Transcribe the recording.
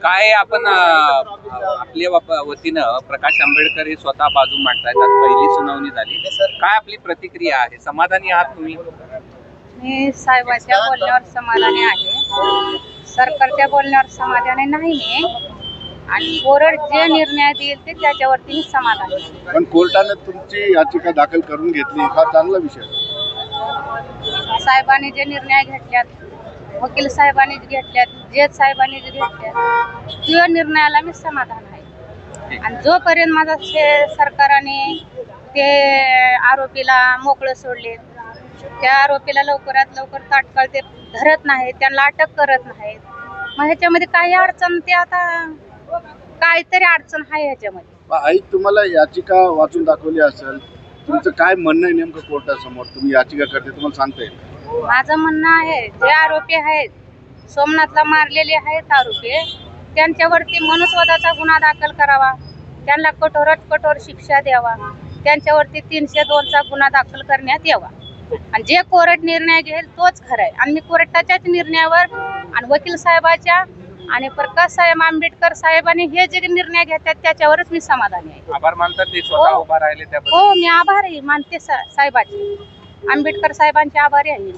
काय आपण आपल्या वतीनं प्रकाश आंबेडकर हे स्वतः बाजू मांडतायत. आज पहिली सुनावणी झाली. काय आपली प्रतिक्रिया आहे? समाधानी आहात तुम्ही? मी साहेबांच्या बोलण्यावर समाधानी आहे. सरकारच्या बोलण्यावर समाधानी नाही मी. आणि कोर्ट जे निर्णय देईल ते त्याच्यावरती मी समाधानी आहे. पण कोर्टाने तुमची याचिका दाखल करून घेतली हा चांगला विषय. साहेबांनी जे निर्णय घेतल्यात, वकील साहेबांनी घेतल्यात, जज साहेबांनी जे घेतल्यात त्या निर्णयाला मी समाधान आहे. आणि जोपर्यंत माझा सरकारने ते आरोपीला मोकळं सोडले, त्या आरोपीला लवकरात लवकर तात्काळ ते धरत नाहीत, त्यांना अटक करत नाहीत, मग ह्याच्यामध्ये काही अडचण, ते आता काहीतरी अडचण आहे ह्याच्यामध्ये. आई तुम्हाला याचिका वाचून दाखवली असेल, तुमचं काय म्हणणं आहे नेमकं कोर्टासमोर? तुम्ही याचिका करते, तुम्हाला सांगता येईल? माझं म्हणणं आहे, जे आरोपी आहेत, सोमनाथला मारलेले आहेत आरोपी, त्यांच्यावरती मनुस्वादाचा गुन्हा दाखल करावा, त्यांना कठोरात कठोर शिक्षा द्यावा, त्यांच्यावरती 302चा गुन्हा दाखल करण्यात यावा. आणि जे कोर्ट निर्णय घेईल तोच खरं आहे. आणि मी कोर्टाच्याच निर्णयावर आणि वकील साहेबाच्या आणि प्रकाश साहेब आंबेडकर साहेबांनी हे जे निर्णय घेतात त्याच्यावरच मी समाधानी आहे. आभार मानतात ते स्वतः उभा राहिले त्याबद्दल? हो, मी आभारी मानते साहेबांचे, आंबेडकर साहेबांचे आभारी आहे.